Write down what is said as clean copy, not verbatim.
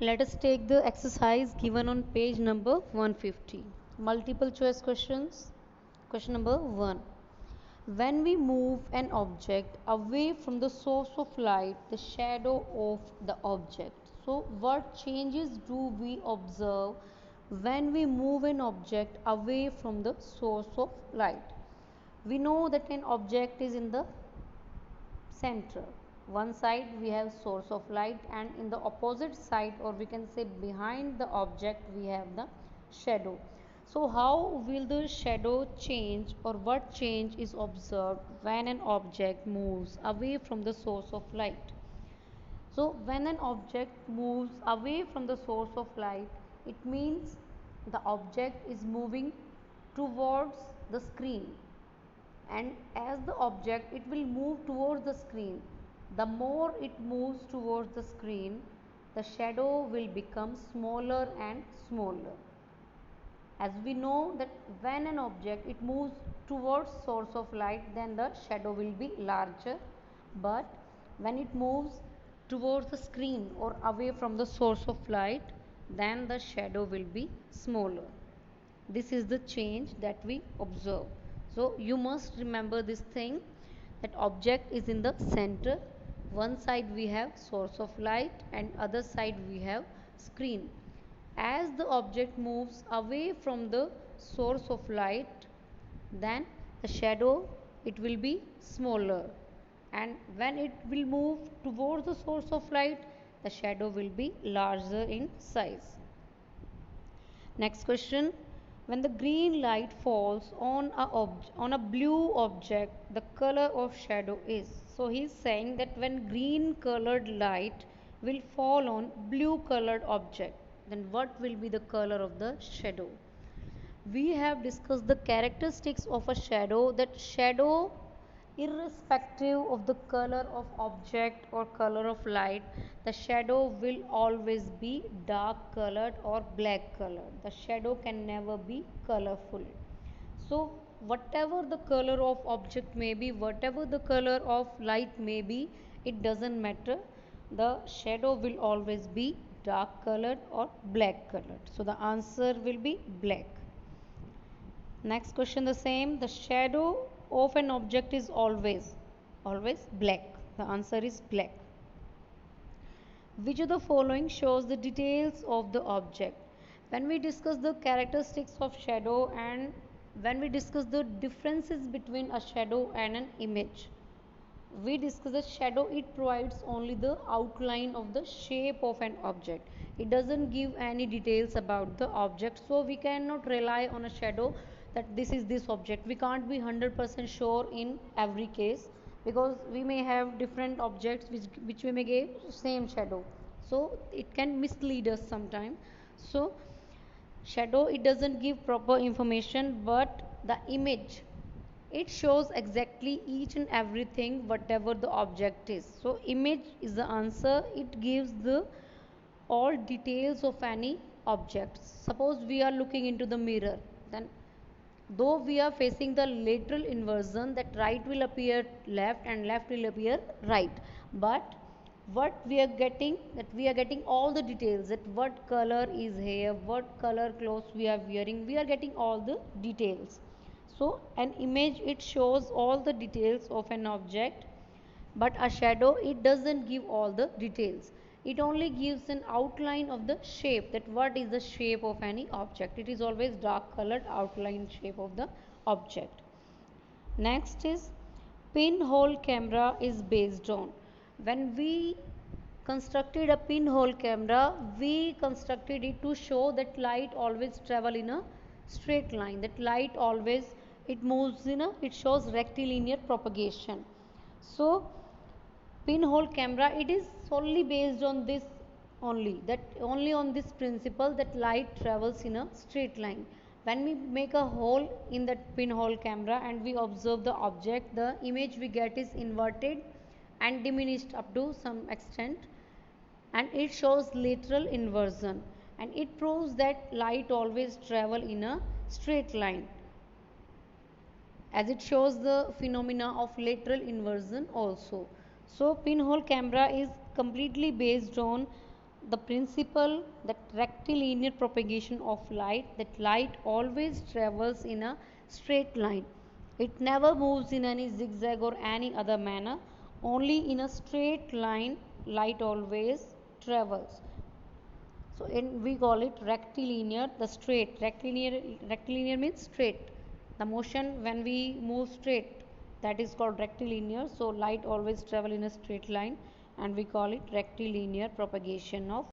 Let us take the exercise given on page number 150. Multiple choice questions. Question number 1. When we move an object away from the source of light, the shadow of the object. So, what changes do we observe when we move an object away from the source of light? We know that an object is in the center. One side we have source of light, and in the opposite side, or we can say behind the object, we have the shadow. So how will the shadow change, or what change is observed when an object moves away from the source of light? So when an object moves away from the source of light, it means the object is moving towards the screen, and as the object it will move towards the screen. The more it moves towards the screen, the shadow will become smaller and smaller. As we know that when an object it moves towards source of light, then the shadow will be larger, but when it moves towards the screen or away from the source of light, then the shadow will be smaller. This is the change that we observe. So you must remember this thing, that object is in the center. One side we have source of light and other side we have screen. As the object moves away from the source of light, then the shadow it will be smaller, and when it will move towards the source of light, the shadow will be larger in size. Next question. When the green light falls on a blue object, the color of shadow is. So he is saying that when green colored light will fall on blue colored object, then what will be the color of the shadow? We have discussed the characteristics of a shadow, that shadow, irrespective of the color of object or color of light, the shadow will always be dark colored or black colored. The shadow can never be colorful. So whatever the color of object may be, whatever the color of light may be, it doesn't matter, the shadow will always be dark colored or black colored. So the answer will be black. Next question the same. The shadow of an object is always black. The answer is black. Which of the following shows the details of the object? When we discuss the characteristics of shadow, and when we discuss the differences between a shadow and an image, we discuss the shadow, it provides only the outline of the shape of an object. It doesn't give any details about the object, so we cannot rely on a shadow that this is this object. We can't be 100% sure in every case, because we may have different objects which we may give same shadow, so it can mislead us sometime. So shadow, it doesn't give proper information, but the image, it shows exactly each and everything whatever the object is. So image is the answer. It gives the all details of any object. Suppose we are looking into the mirror, then though we are facing the lateral inversion, that right will appear left and left will appear right, but what we are getting, that we are getting all the details, that what color is hair, what color clothes we are wearing, we are getting all the details. So an image, it shows all the details of an object, but a shadow, it doesn't give all the details. It only gives an outline of the shape, that what is the shape of any object. It is always dark colored outline shape of the object. Next is pinhole camera is based on. When we constructed a pinhole camera, we constructed it to show that light always travel in a straight line, that light always it moves in a, it shows rectilinear propagation. So pinhole camera, it is solely based on this only, that only on this principle, that light travels in a straight line. When we make a hole in that pinhole camera and we observe the object, the image we get is inverted and diminished up to some extent, and it shows lateral inversion, and it proves that light always travel in a straight line, as it shows the phenomena of lateral inversion also. So pinhole camera is completely based on the principle that rectilinear propagation of light, that light always travels in a straight line. It never moves in any zigzag or any other manner. Only in a straight line light always travels. So we call it rectilinear, the straight. Rectilinear means straight. The motion when we move straight, that is called rectilinear. So light always travel in a straight line, and we call it rectilinear propagation of